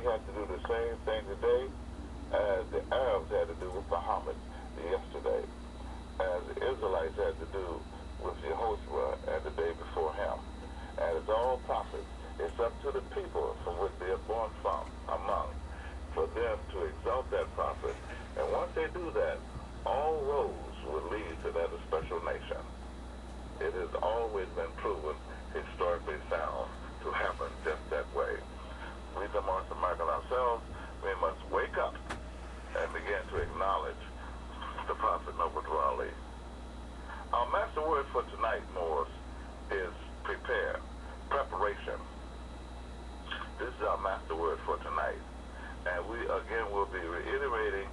had to do the same thing today as the Arabs had to do with Muhammad yesterday, as the Israelites had to do with Jehoshua and the day before him. And it's all prophets. It's up to the people from which they are born from, among, for them to exalt that prophet. And once they do that, all roads will lead to that special nation. It has always been proven, historically sound, to happen just that way. We, the Moorish American ourselves, we must wake up and begin to acknowledge the Prophet Noble Ali. Our master word for tonight, Moors, is prepare, preparation. This is our master word for tonight. And we, again, will be reiterating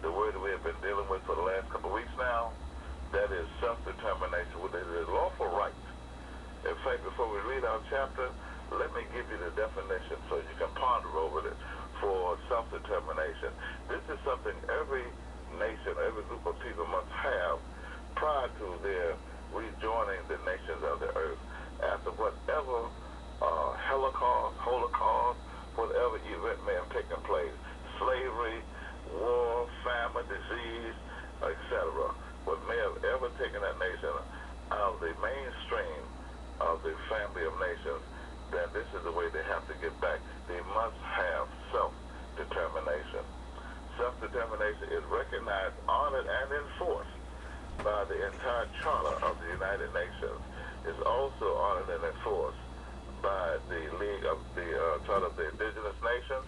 the word that we have been dealing with for the last couple of weeks now. That is self-determination, which is a lawful right. In fact, before we read our chapter, let me give you the definition so you can ponder over it for self-determination. This is something every nation, every group of people must have prior to their rejoining the nations of the earth. After whatever Holocaust, whatever event may have taken place, slavery, war, famine, disease, etc., what may have ever taken that nation out of the mainstream of the family of nations, then this is the way they have to get back. They must have self-determination. Self-determination is recognized, honored, and enforced by the entire Charter of the United Nations. It's also honored and enforced by the League of the Charter of the Indigenous Nations.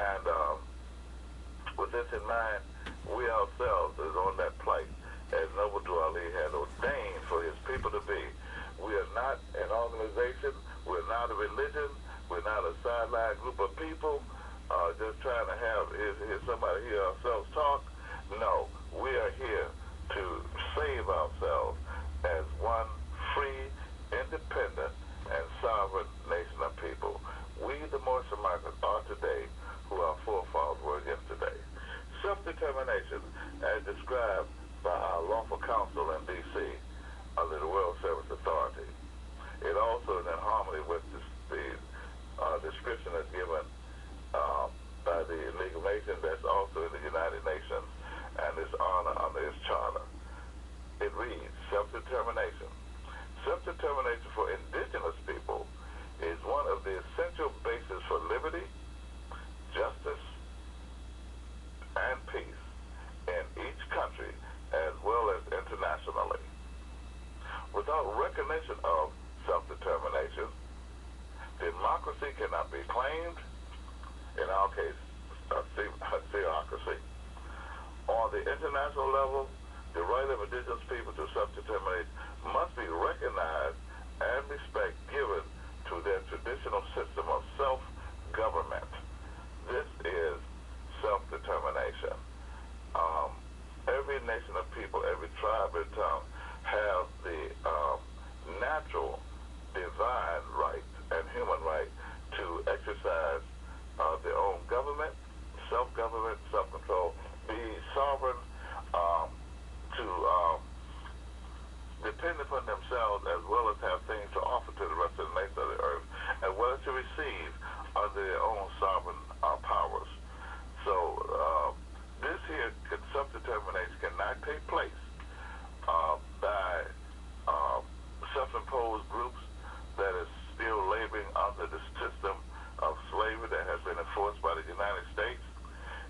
And with this in mind, we ourselves is on that plight as Noble Ali had ordained for his people to be. We are not an organization, we're not a religion, we're not a sideline group of people just trying to have somebody hear ourselves talk. No, we are here to save ourselves as one free, independent, and sovereign nation of people. We, the Moorish Americans, are today who our forefathers were yesterday. Self-determination, as described by our lawful council in D.C. under the World Service Authority. It also is in harmony with the description that's given by the League of Nations, that's also in the United Nations, and is honored under its charter. It reads, self-determination. Self-determination for indigenous people is one of the essential bases for liberty, justice, and peace in each country as well as internationally. Without recognition of self-determination, democracy cannot be claimed, in our case, a theocracy. On the international level, the right of indigenous people to self-determinate must be recognized and respect given to their traditional system of self-government. This is self-determination. Every nation of people, every tribe and tongue have the natural divine right and human right to exercise their own government, self-government, self-control, be sovereign, to depend upon themselves as well as have things to offer to the rest of the nations of the earth, as well as to receive under their own sovereign powers. So this here self-determination cannot take place by self-imposed groups that is still laboring under the system of slavery that has been enforced by the United States.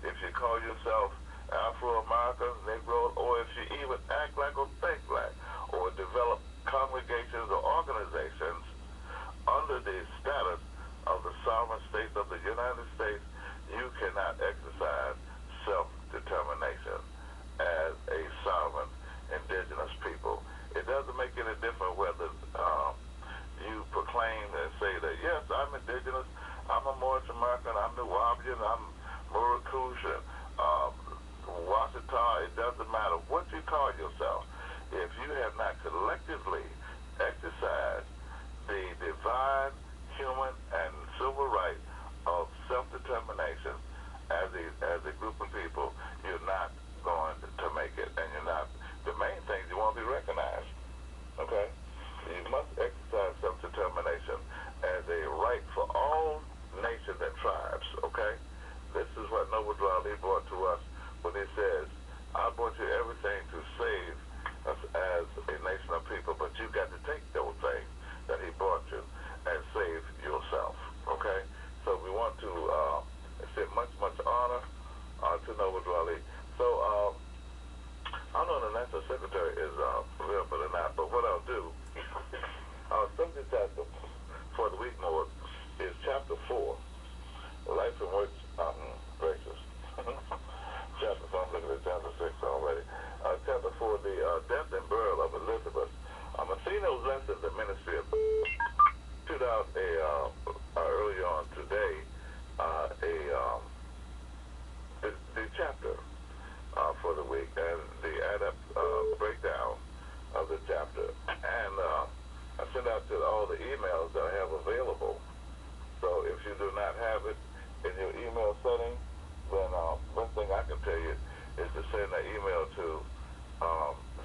If you call yourself Afro-American, Negro, or if you even act like or think like, or develop congregations or organizations under the status of the sovereign states of the United States, you cannot exercise self-determination as a sovereign indigenous people. It doesn't make any difference whether you proclaim and say that, yes, I'm indigenous, I'm a Moorish American, I'm New Wabian, I'm Murakusha, Washita. It doesn't matter what you call yourself. If you have not collectively exercised the divine, human, and civil right of self-determination as a group of people, you're not going to make it. And you're not, the main thing, you won't be recognized. Okay? You must exercise self-determination as a right for all nations and tribes. Okay? email setting, then one thing I can tell you is to send an email to,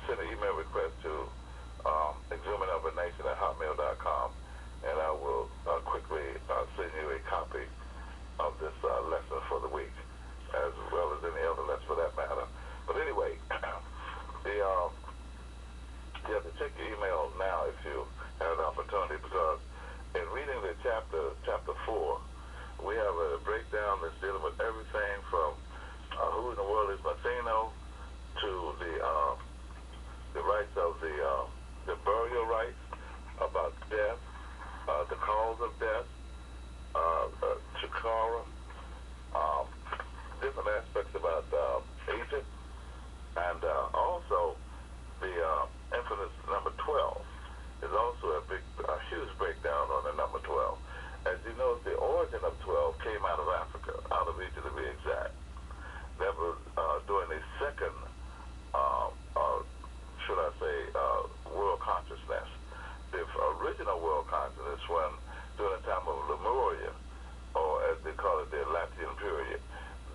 send an email request to exhumingofination@hotmail.com, and I will quickly send you a copy of this lesson for the week, as well as any other lesson for that matter. But anyway, you have to check your email now if you have an opportunity, because in reading the chapter 4, we have a breakdown that's dealing with everything from who in the world is Matheno to the rights of the burial rights, about death, the cause of death, Chikara, different aspects about Egypt, and also the infamous number 12 is also a huge breakdown on the number 12. As you know, the origin of 12 came out of Africa, out of Egypt to be exact. That was during the second, should I say, world consciousness. The original world consciousness when during the time of Lemuria, or as they call it, the Atlantean period.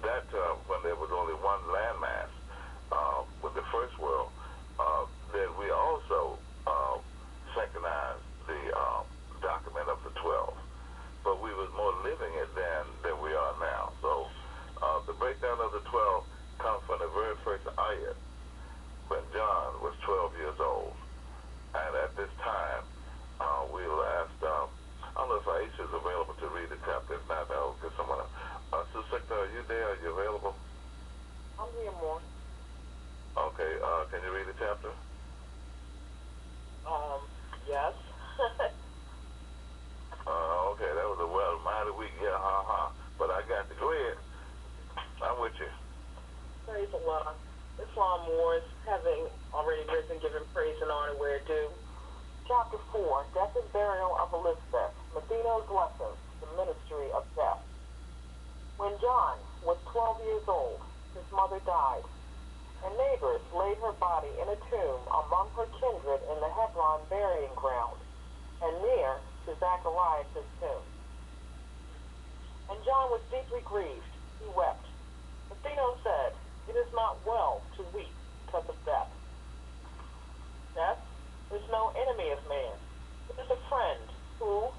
That when there was only one landmass with the first world, then we also synchronized the document of the 12. But we was more living it than we are now. So the breakdown of the 12 comes from the very first ayat when John was 12 years old. And at this time, we last, I don't know if Aisha is available to read the chapter. If not, I'll get someone else. Sister, are you there? Are you available? I'm here, more. Okay, can you read the chapter? Yes. Okay, that was a mighty week, yeah, but I got you. Go ahead. I'm with you. Praise Allah. Islam wars, having already risen, given praise and honor where due. Chapter 4, Death and Burial of Elizabeth, Medina's Lesson, the Ministry of Death. When John was 12 years old, his mother died, and neighbors laid her body in a tomb among her kindred in the Hebron burying ground, and near to Zacharias' tomb. And John was deeply grieved. He wept. Atheno said, "It is not well to weep because of death. Death is no enemy of man. It is a friend who,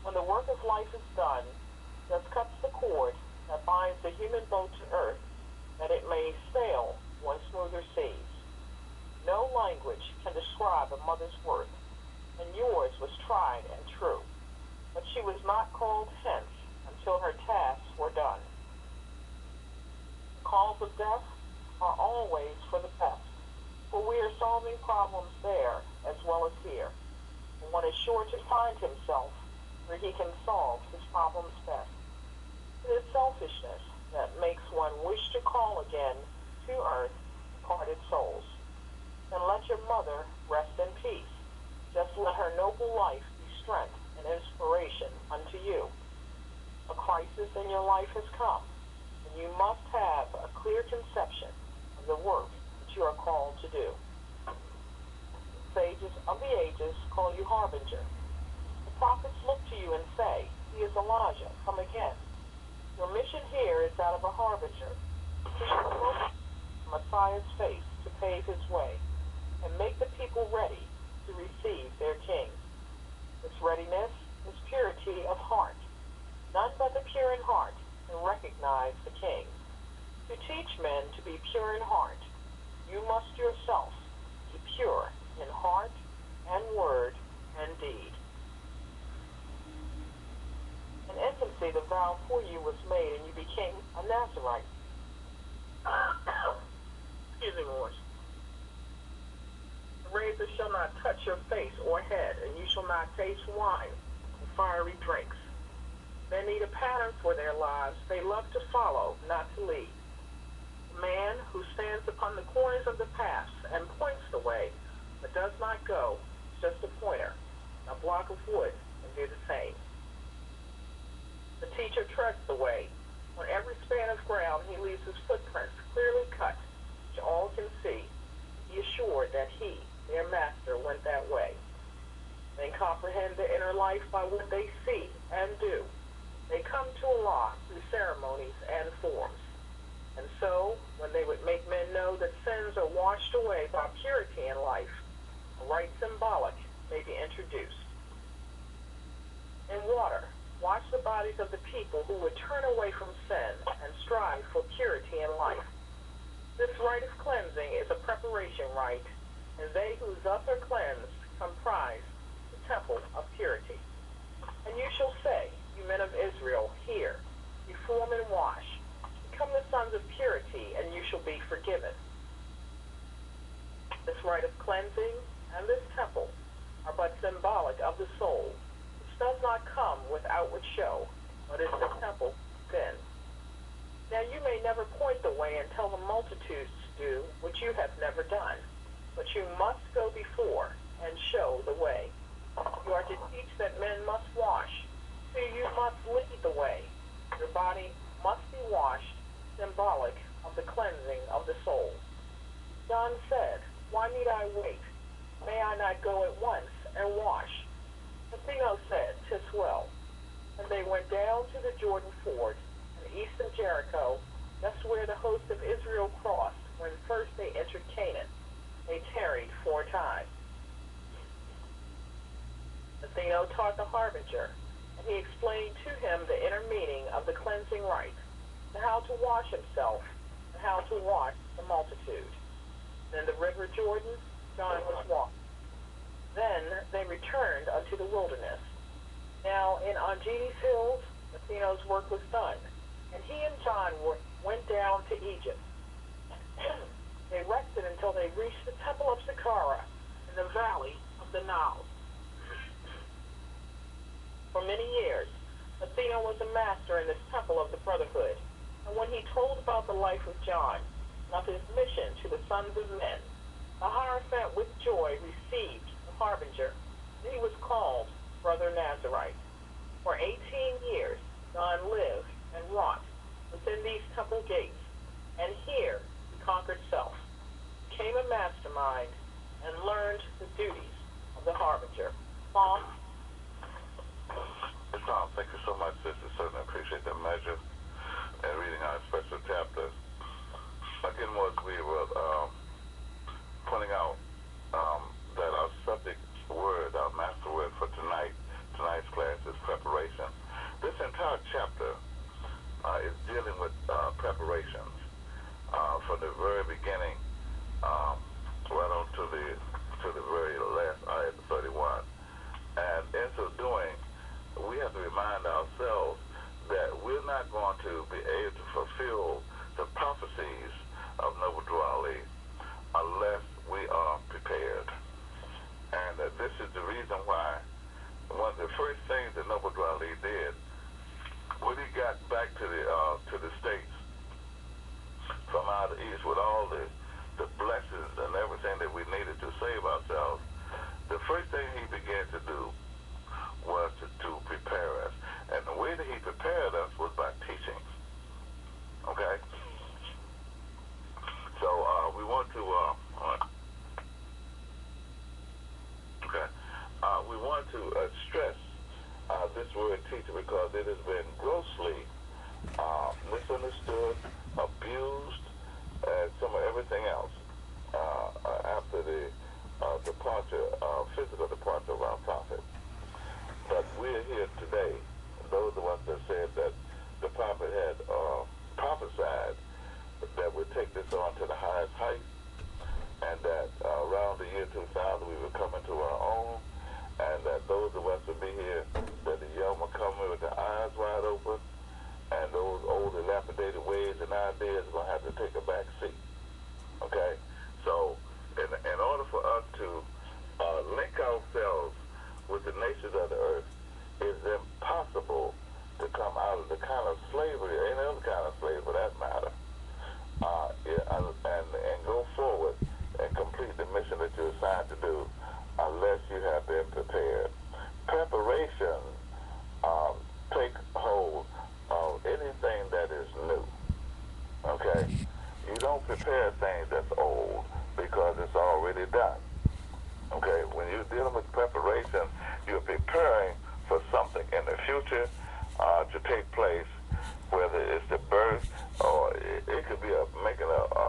when the work of life is done, just cuts the cord that binds the human boat to earth, that it may sail on smoother seas. No language can describe a mother's worth, and yours was tried and true. But she was not called hence until her tasks were done. The calls of death are always for the best, for we are solving problems there as well as here. And one is sure to find himself where he can solve his problems best. It is selfishness that makes one wish to call again to earth departed souls. Then let your mother rest in peace. Just let her noble life be strength and inspiration unto you. A crisis in your life has come, and you must have a clear conception of the work that you are called to do. The sages of the ages call you harbinger. The prophets look to you and say, he is Elijah, come again. Your mission here is that of a harbinger, to see Messiah's face to pave his way, and make the people ready to receive their king. This readiness is purity of heart. None but the pure in heart can recognize the king. To teach men to be pure in heart, you must yourself be pure in heart and word and deed. In infancy, the vow for you was made, and you became a Nazarite. Excuse me, Moorish. The razor shall not touch your face or head, and you shall not taste wine and fiery drinks. They need a pattern for their lives. They love to follow, not to lead. The man who stands upon the corners of the paths and points the way, but does not go, is just a pointer, a block of wood, and do the same. The teacher treads the way. On every span of ground, he leaves his footprints clearly cut, which all can see. Be assured that he, their master, went that way. They comprehend the inner life by what they see and do. They come to Allah through ceremonies when they would make men know that sins are washed away by purity in life, a rite symbolic may be introduced. In water, wash the bodies of the people who would turn away from sin and strive for purity in life. This rite of cleansing is a preparation rite, and they who thus are cleansed comprise the temple of purity. And you shall say, you men of Israel, hear, reform and wash, become the sons of purity, and you shall be forgiven. This rite of cleansing and this temple are but symbolic of the soul, which does not come with outward show, but is the temple within. Now you may never point the way and tell the multitudes to do what you have never done, but you must go before and show the way. You are to teach that men must wash, so you must lead the way. Your body must be washed, symbolic of the cleansing of the soul. John said, why need I wait? May I not go at once and wash? Atheno said, 'tis well. And they went down to the Jordan ford, east of Jericho, just where the host of Israel crossed when first they entered Canaan. They tarried 4 times. Atheno taught the harbinger, and he explained to him the inner meaning of the cleansing rite, and how to wash himself, and how to wash the multitude. In the river Jordan, John was washed. Then they returned unto the wilderness. Now in Angeni's hills, Atheno's work was done, and he and John went down to Egypt. They rested until they reached the temple of Saqqara in the valley of the Nile. For many years, Athena was a master in this temple of the brotherhood, and when he told about the life of John and of his mission to the sons of men, the Hierophant with joy received the harbinger, and he was called Brother Nazarite. For 18 years, John lived and wrought within these temple gates, and here he conquered self, became a mastermind, and learned the duties of the harbinger. Mom? Tom, thank you so much, sister. Certainly appreciate that measure and reading our special chapter. Again, was we were pointing out that our subject word, our master word for tonight's class is preparation. This entire chapter is dealing with preparations from the very beginning right on to the very last ayat 31. And in so doing, we have to remind ourselves that we're not going to be able to fulfill the prophecies of Noble Drew Ali unless we are prepared. And this is the reason why one of the first things that Noble Drew Ali did when he got back to the States from out of the East with all the blessings and everything that we needed to save ourselves, the first thing he began to do was to prepare us. And the way that he prepared us was by teaching. Okay? So we want to we want to stress this word teacher because it has been grossly misunderstood, abused, and some of everything else after the physical departure of our prophet. But we're here today, those of us that said that the prophet had prophesied that we'd take this on to the highest height, and that around the year 2000 we would come into our own, and that those of us would be here, that the young will come here with their eyes wide open, and those old dilapidated ways and ideas are going to have to take a back seat. Okay? So, in order for us to link ourselves with the nations of the earth, it's impossible to come out of the kind of slavery, any other kind of slavery for that matter, and go forward and complete the mission that you're assigned to do unless you have been prepared. Preparation takes hold of anything that is new. Okay? You don't prepare things that's old because it's already done. Okay? When you're dealing with preparation, you're preparing for something in the future to take place, whether it's the birth or it could be making a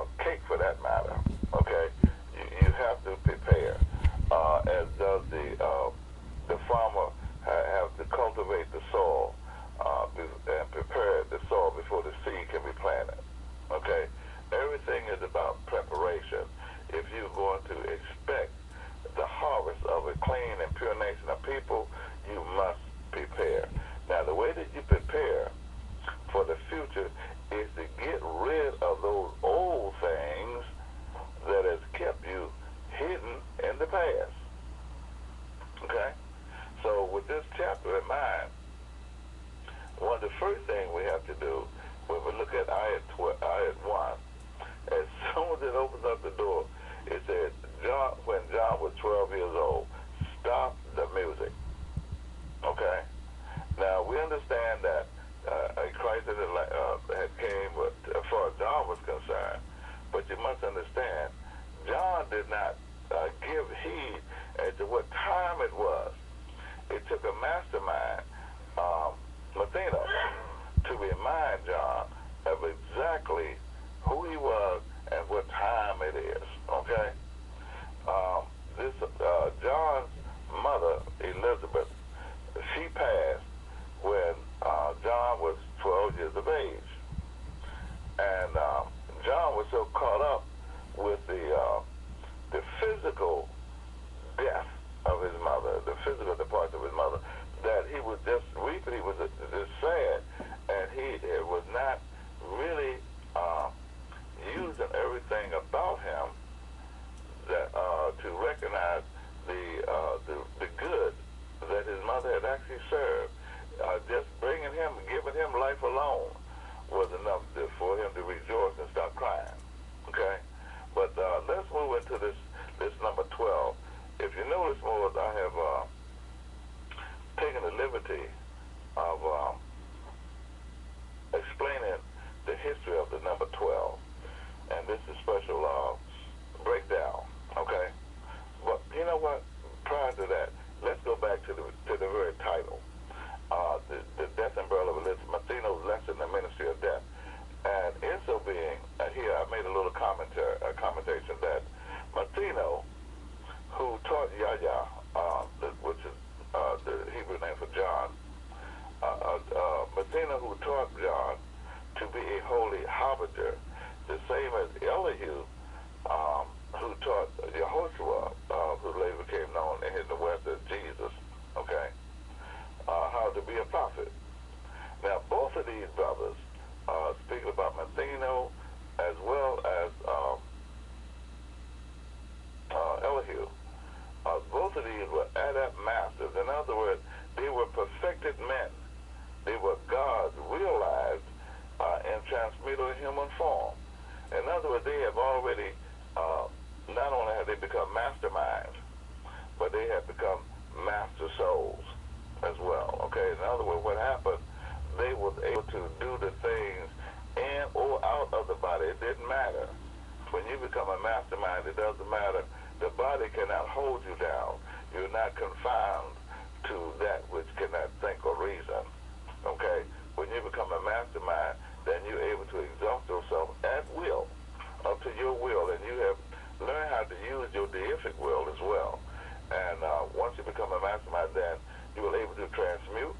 it opens up the door, it said, John, when John was 12 years old, stop the music. Okay? Now, we understand that Christ had came as far as John was concerned, but you must understand, John did not give heed as to what time it was. It took a mastermind, Matheno, to remind John of exactly who he was and what time it is, okay? John's mother, Elizabeth, she passed when John was 12 years of age. And John was so caught up with the physical death of his mother, the physical departure of his mother, that he was just weeping, he was just sad, and he was not really using everything about him that to recognize the good that his mother had actually served. Just bringing him, giving him life alone was enough for him to rejoice and stop crying. Okay? But let's move into this number 12. If you notice more, I have taken the liberty of explaining the history of the number 12. And this is special breakdown, okay? But you know what? Prior to that, let's go back to the very title. The death and burial of Elizabeth, Matheno's lesson, the ministry of death. And in so being, here I made a little commentation that Matheno, who taught Yahya, which is the Hebrew name for John, Matheno, who taught John to be a holy harbinger, the same as Elihu, who taught Yehoshua, who later became known in the West as Jesus, okay, how to be a prophet. Now, both of these brothers, speaking about Matheno as well as Elihu, both of these were adept masters. In other words, they were perfected men. They were gods realized in transmutal human form. In other words, they have already, not only have they become masterminds, but they have become master souls as well. Okay, in other words, what happened, they were able to do the things in or out of the body. It didn't matter. When you become a mastermind, it doesn't matter. The body cannot hold you down. You're not confined to that which cannot think or reason. Okay? When you become a mastermind, then you're able to exalt yourself at will, up to your will, and you have learned how to use your deific will as well. And once you become a mastermind, then you will able to transmute.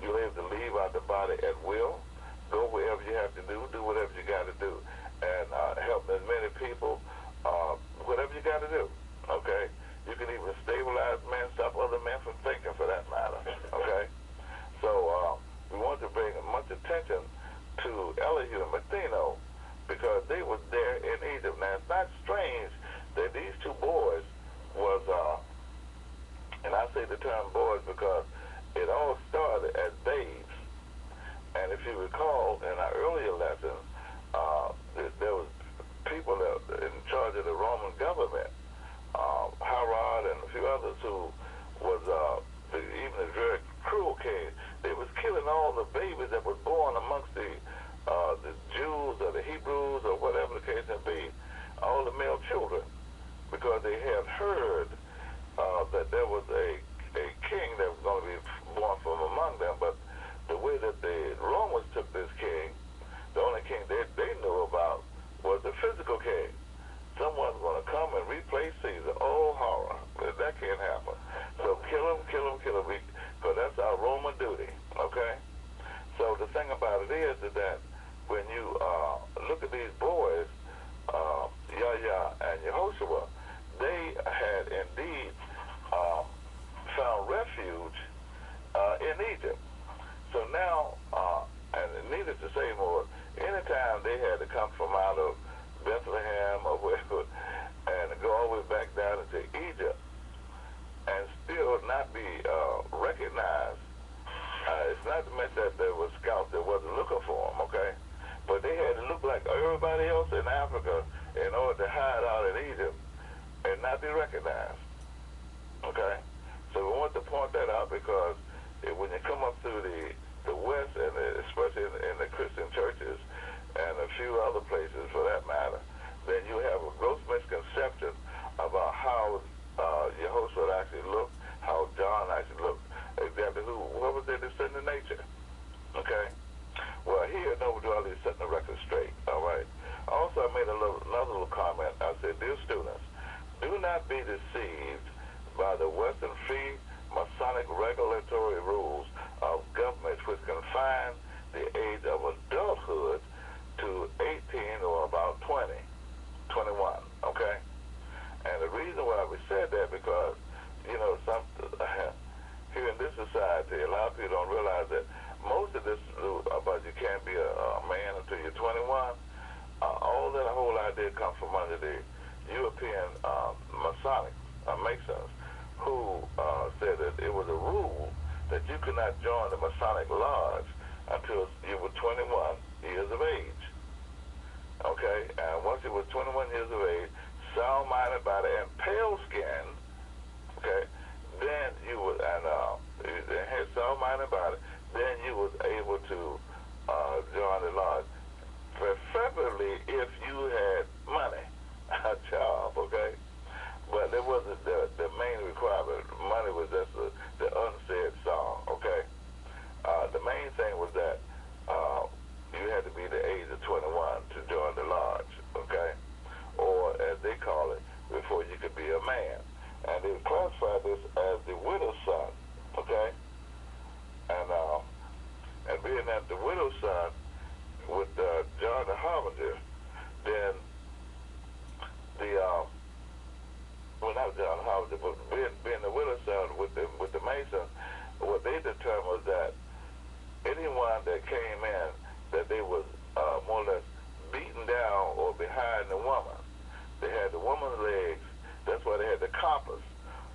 You're able to leave out the body at will, go wherever you have to do whatever you got to do, and help as many people, whatever you got to do, okay? You can even stabilize men, stop other men from thinking, for that matter, okay? So we want to bring much attention to Elihu and Matheno because they were there in Egypt. Now, it's not strange that these two boys was, and I say the term boys because it all started as babes. And if you recall, in our earlier lessons, there was people that in charge of the Roman government, Herod and a few others who was even a very cruel king. They was killing all the babies that were born amongst the Jews or the Hebrews or whatever the case may be, all the male children, because they had heard that there was a king that was going to be born from among them. But the way that the Romans took this king, the only king they knew about was the physical king. Someone's going to come and replace Caesar. Oh, horror. That can't happen. So kill him, because that's our Roman duty, okay? So the thing about it is that when you look at these boys, Yahya and Yehoshua, they had indeed found refuge in Egypt. So now, and needless to say more, anytime they had to come from out of Bethlehem or wherever and go all the way back down into Egypt and still not be recognized, it's not to mention that there were scouts that wasn't looking for them, okay? But they had to look like everybody else in Africa in order to hide out in Egypt and not be recognized. Okay? So we want to point that out because when you come up through the West, and especially in the Christian churches and a few other places for that matter, then you have a gross misconception about how your host would actually look, how John actually looked, exactly what was their descendant nature. Okay? Well, here, no, we do all these setting the record straight, all right? Also, I made another little comment. I said, dear students, do not be deceived by the Western free Masonic regulatory rules of government which confine the age of adulthood to 18 or about 20, 21, okay? And the reason why we said that because, you know, here in this society, a lot of people don't realize that most of this about you can't be a man until you're 21, all that whole idea comes from under the European Masonic Masons, who said that it was a rule that you could not join the Masonic Lodge until you were 21 years of age. Okay, and once you were 21 years of age, sound-minded body and pale skin, okay, then you would, and had sound-minded body, then you was able to join the lodge, preferably if you had money, a job, okay? But that wasn't the main requirement. Money was just the unsaid song, okay? The main thing was that you had to be the age of 21 to join the lodge, okay? Or as they call it, before you could be a man. And they classify this as the widow's son, okay? And being that the widow's son with John the Harbinger, then well, not John Harbinger, but being the widow's son with the Masons, what they determined was that anyone that came in, that they was more or less beaten down or behind the woman. They had the woman's legs. That's why they had the compass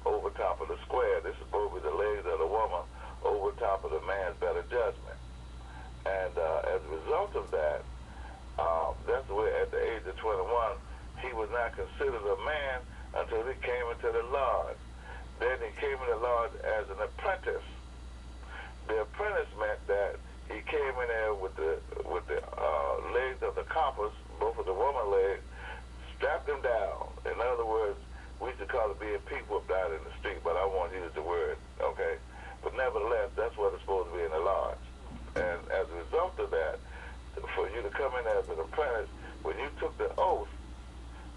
over top of the square. This is supposed to be the legs of the woman over top of the man's better judgment. And as a result of that, that's where at the age of 21, he was not considered a man until he came into the lodge. Then he came in the lodge as an apprentice. The apprentice meant that he came in there with the legs of the compass, both of the woman legs, strapped them down. In other words, we used to call it being people down in the street, but I won't use the word, okay? But nevertheless, that's what it's supposed to be in the lodge. And as a result of that, for you to come in as an apprentice, when you took the oath,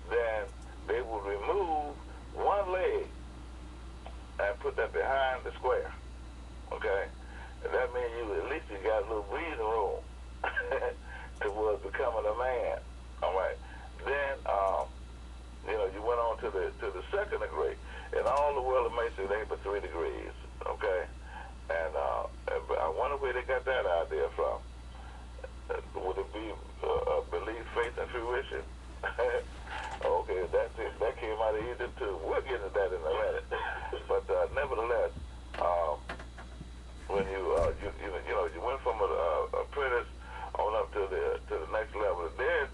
then they would remove one leg and put that behind the square, okay? And that means at least you got a little breathing room towards becoming a man, all right? Then, you know, you went on to the second degree. In all the world of Masonry, they for 3 degrees, okay? And I wonder where they got that idea from. Would it be belief, faith, and fruition? Okay, that came out of Egypt too. We'll get into that in a minute. But nevertheless, when you went from an apprentice on up to the next level, and then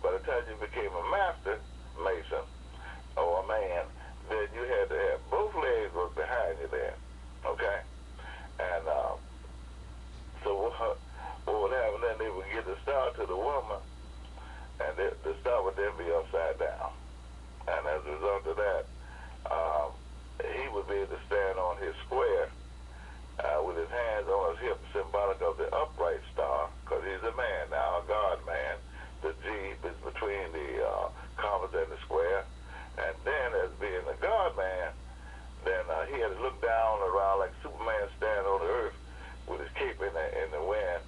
by the time you became a master Mason or a man, then you had to have both legs was behind you then, okay? And so what would happen then? They would get the star to the woman, and the star would then be upside down. And as a result of that, he would be able to stand on his square with his hands on his hip, symbolic of the upright star, because he's a man now, a God man. The G is between the compass and the square. And then as being a God man, then he had to look down around like Superman standing on the earth with his cape in the wind.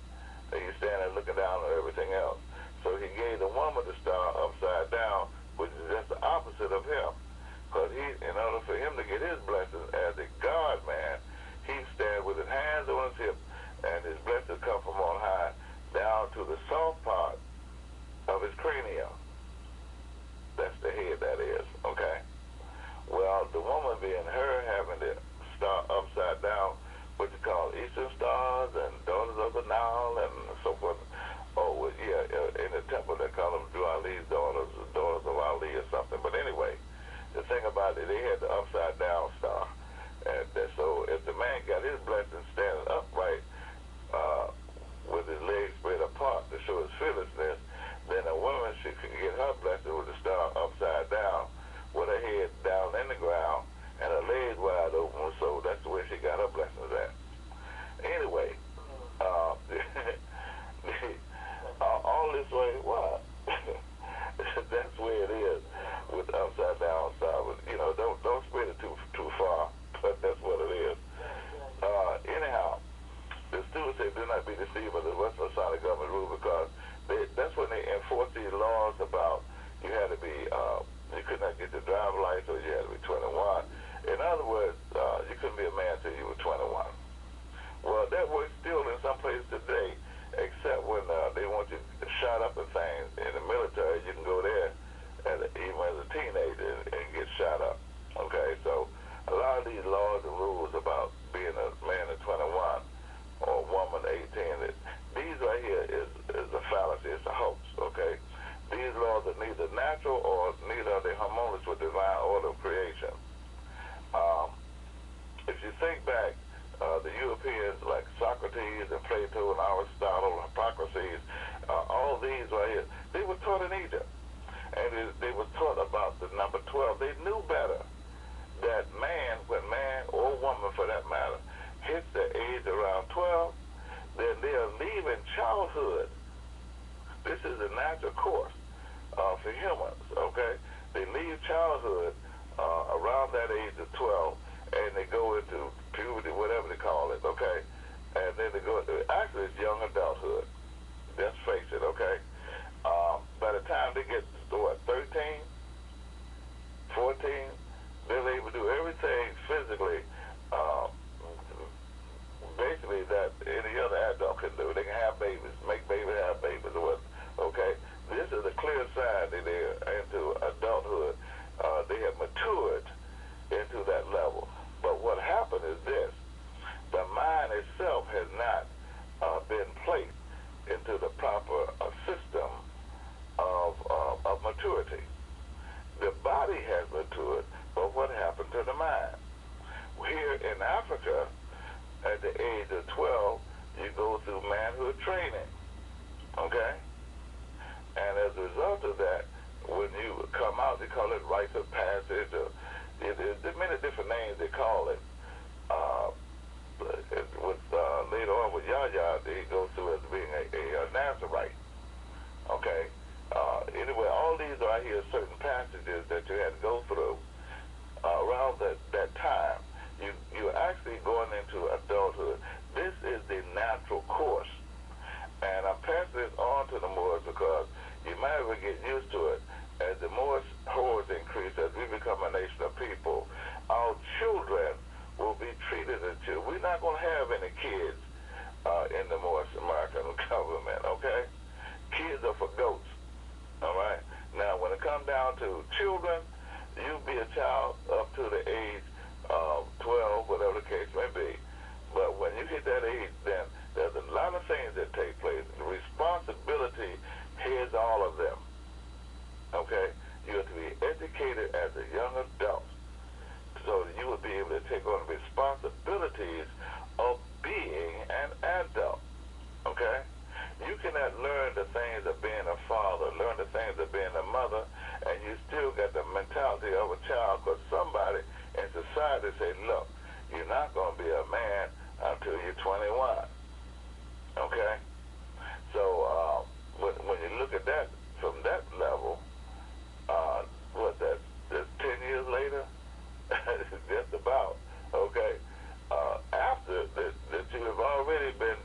And he's standing looking down on everything else. So he gave the woman the star upside down, which is just the opposite of him. Because in order for him to get his blessings as a God man, he stand with his hands on his hip, and his blessings come from on high down to the soft part of his cranium. That's the head, that is, okay? Well, the woman being her having the star upside down, what you call Eastern stars and daughters of the Nile and so forth. Oh, well, yeah, in the temple they call them Duali's daughters, daughters of this way? What? That's where it is with upside down side. You know, don't spread it too far, but that's what it is. Anyhow, the students say do not be deceived by the Western side of government rule, because that's when they enforce these laws about you had to be, you could not get your driver's license, or you had to be 21. In other words, you couldn't be a man until you were 21. Well, that works still in some places today, except when they want you shot up and things. In the military, you can go there even as a teenager and get shot up. Okay, so a lot of these laws and rules about being a man at 21 or a woman at 18, these right here is a fallacy. It's a hoax. Okay, these laws are neither natural or neither are they harmonious with divine order of creation. If you think back, the Europeans like Socrates and Plato and Aristotle, Hippocrates, all these right here, they were taught in Egypt. And they were taught about the number 12. They knew better that man, when man or woman for that matter, hits the age around 12, then they are leaving childhood. This is a natural course for humans, okay? They leave childhood around that age of 12, and they go into puberty, whatever they call it, okay? And then they go, actually it's young adulthood. Let's face it, okay? By the time they get to, what, 13, 14, they're able to do everything physically, basically that any other adult can do. They can have babies, make babies, have babies, or what, okay? This is a clear sign that they're into adulthood. They have matured into that level. But what happened is this: the mind itself has not been placed into the proper system of maturity. The body has matured, but what happened to the mind? Here in Africa, at the age of 12, you go through manhood training, okay? And as a result of that, when you come out, they call it rites of passage, or there's many different names they call it. Later on with Yahya, they go through as being a Nazarite. Okay? Anyway, all these are here certain passages that you had to go through. Around that time, you're actually going into adulthood. This is the natural course. And I'm passing this on to the Moors because you might ever get used to it. As the Moorish hordes increase, as we become a nation of people, our children will be treated as children. We're not going to have any kids in the Moorish American government, okay? Kids are for goats, all right? Now, when it comes down to children, you be a child up to the age of 12, whatever the case may be. But when you hit that age, then there's a lot of things that take place. The responsibility hears all of them, okay? You have to be educated as a young adult so that you will be able to take on the responsibilities of being an adult, okay? You cannot learn the things of being a father, learn the things of being a mother, and you still got the mentality of a child, because somebody in society say, look, you're not going to be a man until you're 21, okay? So when you look at that from that level, that's 10 years later? Just about, okay? After that you have already been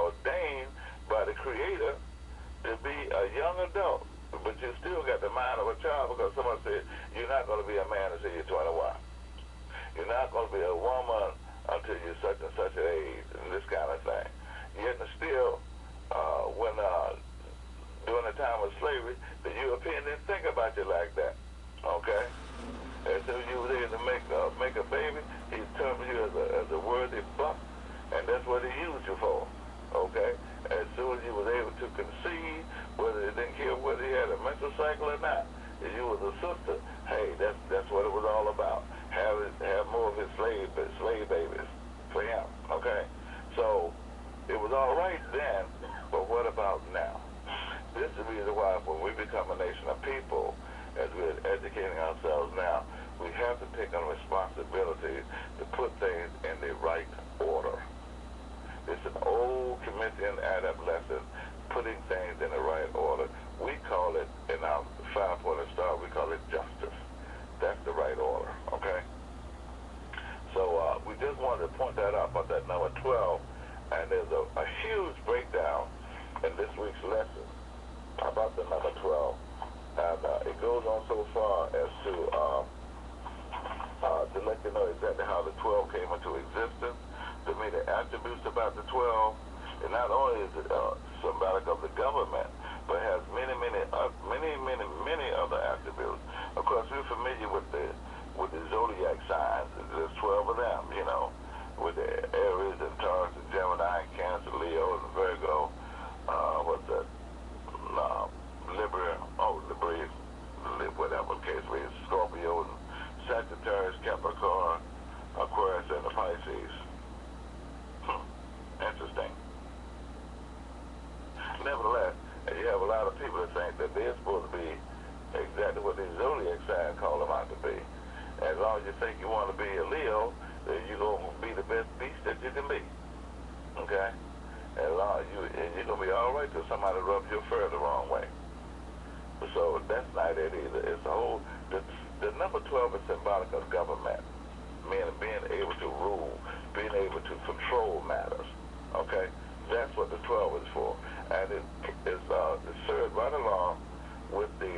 ordained by the Creator to be a young adult, but you still got the mind of a child, because someone said you're not going to be a man until you're 21. You're not going to be a woman until you're such and such an age, and this kind of thing. Yet still, when during the time of slavery, the European didn't think about you like that, okay? As soon as you were there to make a baby, he determined you as a worthy buck, and that's what he used you for, okay? As soon as you was able to conceive, whether it didn't care whether you had a menstrual cycle or not, if you was a sister, hey, that's what it was all about. Have more of his slave babies for him, okay? So it was all right then, but what about now? This is the reason why when we become a nation of people, as we're educating ourselves now, we have to take on responsibility to put things in the right order. It's an old Corinthian adept lesson, putting things in the right call it, in our 5-point star, we call it justice. That's the right order, okay? So we just wanted to point that out about that number 12, and there's a huge breakdown in this week's lesson about the number 12. And it goes on so far as to let you know exactly how the 12 came into existence, to me the attributes about the 12. And not only is it symbolic of the government, but has many other attributes. Of course, we're familiar with the zodiac signs. There's 12 of them, you know, with the Aries and Taurus and Gemini and Cancer, Leo and Virgo. What's that? Libra, whatever the case may be, Scorpio and Sagittarius, Capricorn, Aquarius, and the Pisces. Interesting. Nevertheless, you have a lot of people that think that they're supposed to be exactly what these zodiac signs call them out to be. As long as you think you want to be a Leo, then you're going to be the best beast that you can be. Okay? As long as you're going to be all right till somebody rubs your fur the wrong way. So that's not it either. It's the whole, the number 12 is symbolic of government, meaning being able to rule, being able to control matters. Okay? That's what the 12 is for. And it's served right along with the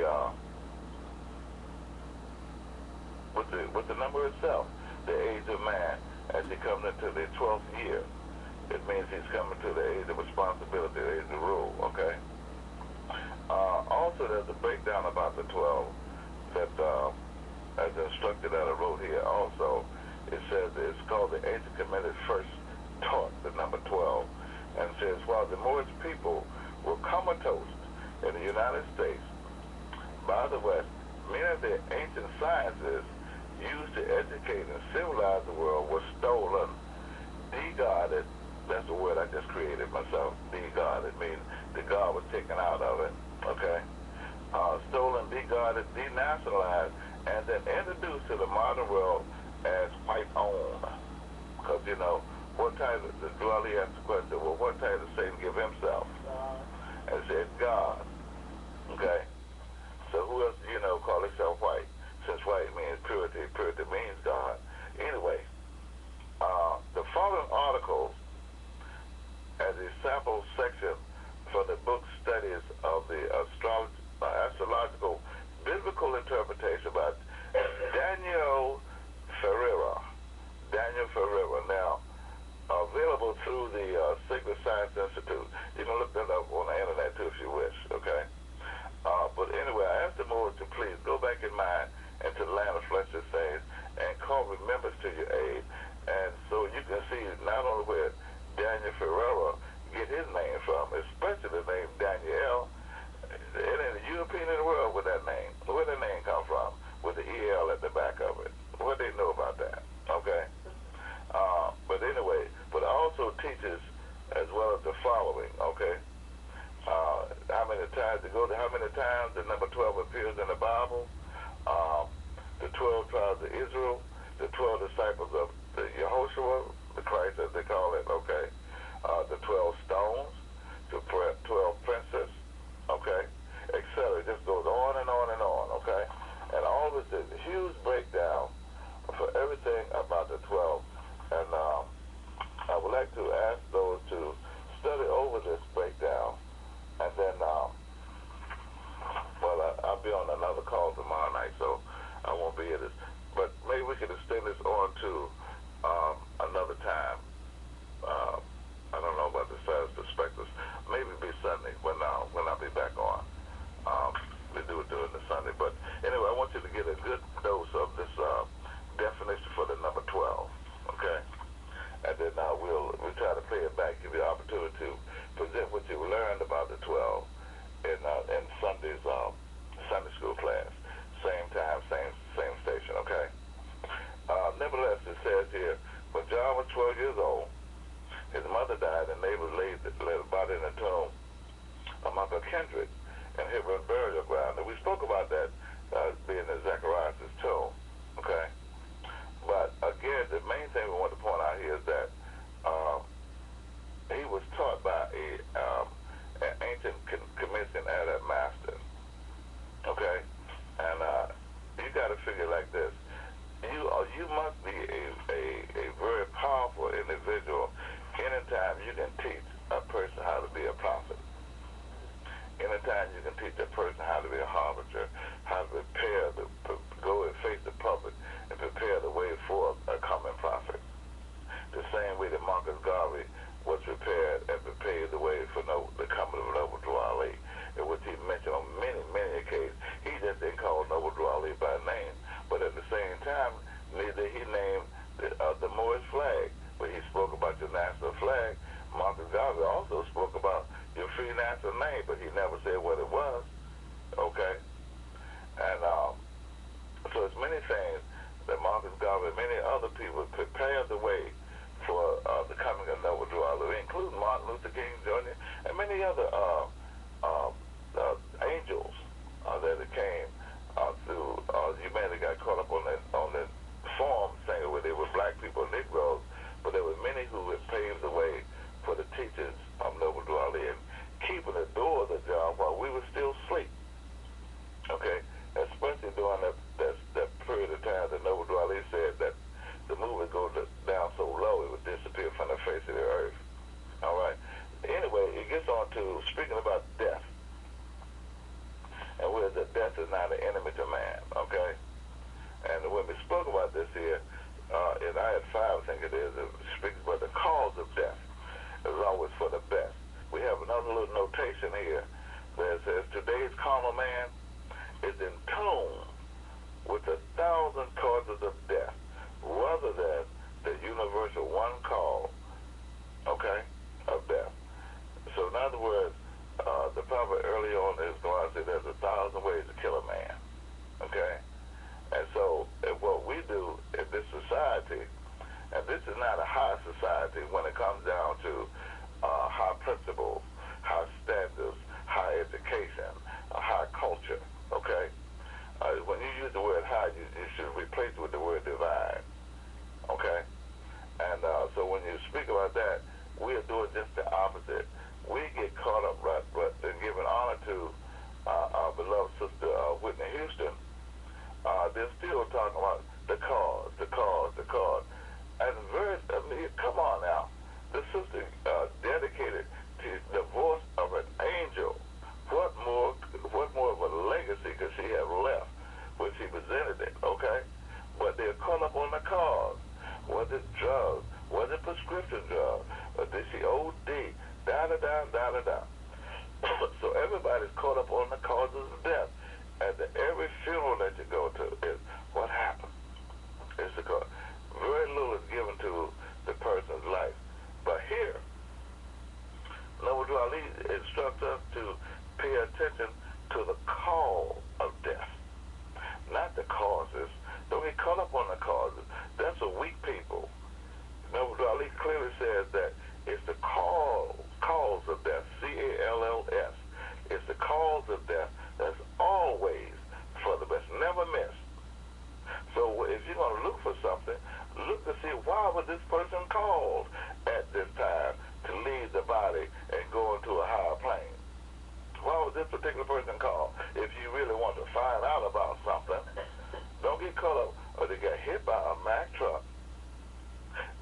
number itself, the age of man, as he comes into the 12th year. It means he's coming to the age of responsibility, the age of rule, okay? Also, there's a breakdown about the 12 that, as instructed that I wrote here also, it says it's called the ancient committed first taught the number 12, and says, while the Moorish people were comatose in the United States by the West, many of their ancient sciences used to educate and civilize the world were stolen, de-godded. That's the word I just created myself, de-godded, means the God was taken out of it, okay? Stolen, de-godded, denationalized, and then introduced to the modern world as white-owned. Because, you know, what title, the Dwelly asked the question, well, what title did Satan give himself? And said, God, okay? So who else, you know, call himself white? Since white means purity, purity means God. Anyway, the following articles as a sample section from the book Studies of the Astrological Biblical Interpretation by Daniel Ferreira. Now, available through the Sigma Science Institute. You can look that up on the internet too if you wish, okay? But anyway, I asked the Moors to please go back in mind into the land of fleshly things and call remembrance to your aid. And so you can see not only where Daniel Ferreira get his name from, especially the name Daniel. It ain't a European in the world with that name. Where did that name come from? With the EL at the back of it. What they know about that? Okay? But anyway, but also teaches as well as the following, okay? How many times the number 12 appears in the Bible, the 12 tribes of Israel, the 12 disciples of the Yehoshua, the Christ as they call it, okay, the 12 stones, the 12 princes, okay, etc. It just goes on and on and on, okay? And all this is a huge breakdown for everything about the 12. And I would like to ask those to study over this breakdown. And then, I'll be on another call tomorrow night, so I won't be here. But maybe we can extend this on to another time. I don't know about the size perspectives. Maybe it'll be Sunday when I'll be back on. We do it during the Sunday. But anyway, I want you to get a good dose of this definition for the number 12, okay? And then we'll try to play it back, give you the opportunity to present what you learned about the 12 in Sunday's Sunday school class. Same time, same station, okay? Nevertheless, it says here, when John was 12 years old, his mother died, and neighbors laid a body in a tomb among her kindred and hid her burial ground. And we spoke about that being in Zacharias' tomb, okay? But again, the main thing we want to point out here is that he was taught by an ancient commission and a master. time you can teach a person how to be a harbinger, how to prepare, go and face the public and prepare the way for a coming prophet. The same way that Marcus Garvey was prepared and prepared the way for the coming of Noble Drew Ali, in which he mentioned on many, many occasions. He just didn't call Noble Drew Ali by name, but at the same time, neither he named the Moorish flag, but he spoke about your national flag. Marcus Garvey also spoke about your free national name, but he never said what it was. Okay? And so it's many things that Marcus Garvey and many other people prepared the way for the coming of Noble Drew Ali, including Martin Luther King Jr. and many other angels that came through humanity. Got caught up on that form saying where they were black people, Negroes, but there were many who had paved the way for the teachers of Noble Drew Ali and keeping the doors ajar while we were still asleep. Okay, especially during that period of time that Noble Drew Ali said that the moon would go down so low it would disappear from the face of the earth. All right. Anyway, it gets on to speaking about death, and where that death is not an enemy to man. Okay. And when we spoke about this here, and I had 5, I think it is, it speaks about the cause of death is always for the best. We have another little notation here that says today's carnal man is in tune with 1,000 causes of death, rather than the universal one cause, okay, of death. So in other words, the prophet early on is going to say there's 1,000 ways to kill a man, okay? And so what we do in this society, and this is not a high society when it comes down to high principles, high standards, high education, high culture, okay? When you use the word high, you should replace it with the word divine, okay? And so when you speak about that, we are doing just the opposite. We get caught up in giving honor to our beloved sister Whitney Houston. They're still talking about the cause. And come on now. The sister dedicated to the voice of an angel. What more of a legacy could she have left when she presented it, okay? But they're caught up on the cause. Was it drugs? Was it prescription drugs? Or did she OD? Da-da-da. So everybody's caught up on the causes of death. And every funeral that you go to is what happened. It's the cause. Very little is given to the person's life. But here, Noble Drew Ali instructs us to pay attention to the cause of death, not the causes. Don't get caught up on the causes. That's a weak people. Noble Drew Ali clearly says that it's the cause of death, C-A-L-L-S. It's the cause of death that's always for the best, never miss. So if you're going to look for something, look to see why was this person called at this time to leave the body and go into a higher plane. Why was this particular person called? If you really want to find out about something, don't get caught up or they got hit by a Mack truck.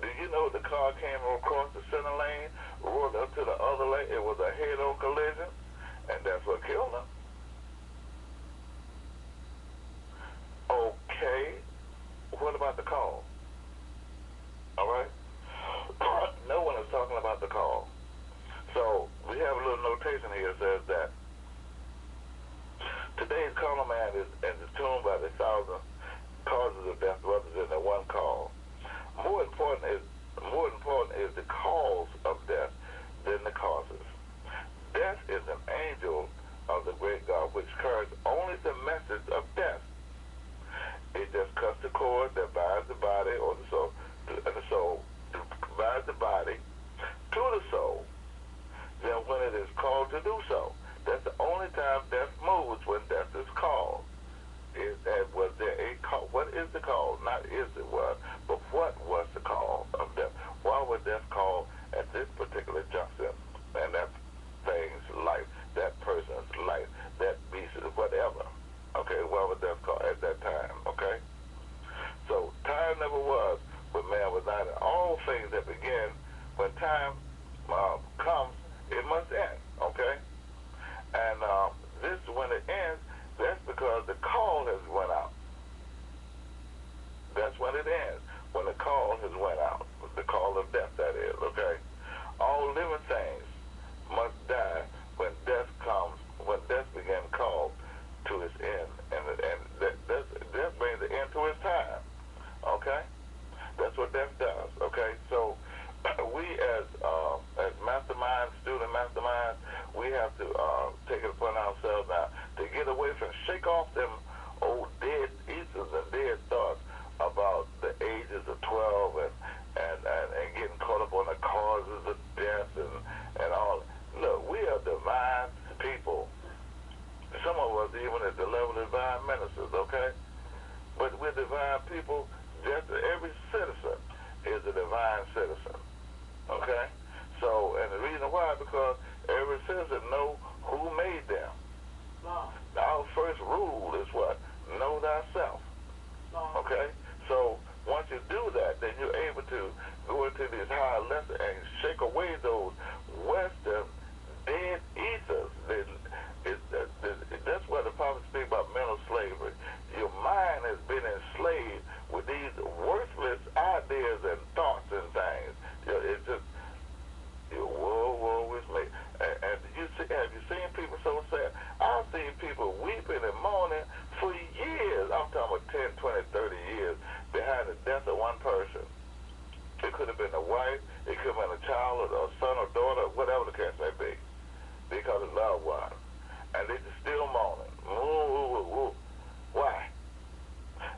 Do you know the car came across the center lane, rolled up to the other lane? It was a head-on collision, and that's what killed them. Okay, what about the call? All right? No one is talking about the call. So we have a little notation here that says that today's carnal man is tuned by the 1,000 causes of death rather than the one cause. More important is the cause of death than the causes. Death is an angel of the great has went out. The call of death, that is, okay? All living things must die when death comes, when death begins called to its end. And death brings the end to its time, okay? That's what death does, okay? So we as masterminds, student masterminds, we have to take it upon ourselves now to get away from, shake off them old dead ethers and dead thoughts about the ages of 12 and getting caught up on the causes of death and all. Look, we are divine people. Some of us even at the level of divine ministers, okay? But we're divine people. Just every citizen is a divine citizen, okay? So, and the reason why, because every citizen know who made them. Our first rule is what? Know thyself, okay? So once you do that, then you're able to go into these higher lessons and shake away those Western dead ethers. That's why the prophets speak about mental slavery. Your mind has been enslaved with these worthless ideas and thoughts and things. It's just, woe is me. And have you seen people so sad? I've seen people weeping and mourning for years. I'm talking about 10, 20, 30 years behind the death of one person. It could have been a wife, it could have been a child, or a son or daughter, whatever the case may be, because of loved one. And they just still mourning. Why?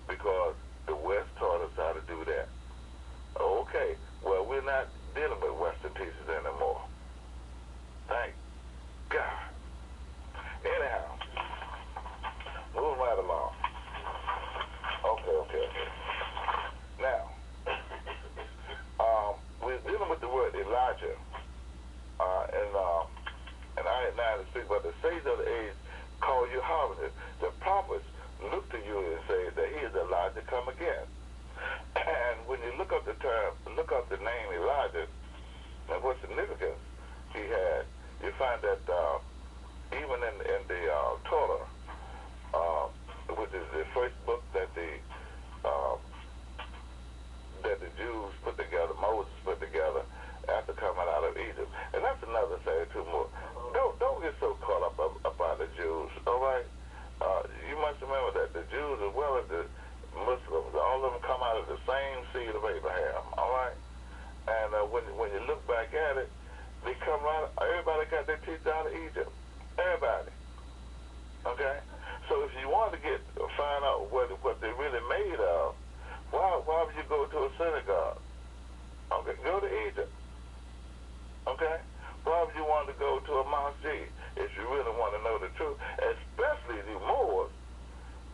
Because the West taught us how to do that. Okay, well, we're not dealing with Western teachers anymore. Thank God. Anyhow, moving right along. Okay. Now, we're dealing with the word Elijah. And I 9 speak about the sage of the age call you harvesters. The prophets look to you and say that he is Elijah come again. And when you look up the term, look up the name Elijah and what significance he had, you find that even in the Torah, which is the first book that the Jews put together, Moses put together after coming out of Egypt. And that's another thing too. More. Don't get so caught up about the Jews. All right, you must remember that the Jews as well as the Muslims, all of them come out of the same seed of Abraham. All right, and when you look back at it, they come right. Everybody got their teeth out of Egypt. Everybody. Okay. So if you want to find out what they're really made of, why would you go to a synagogue? Okay, go to Egypt. Okay? Why would you want to go to a mosque if you really want to know the truth? Especially the Moors.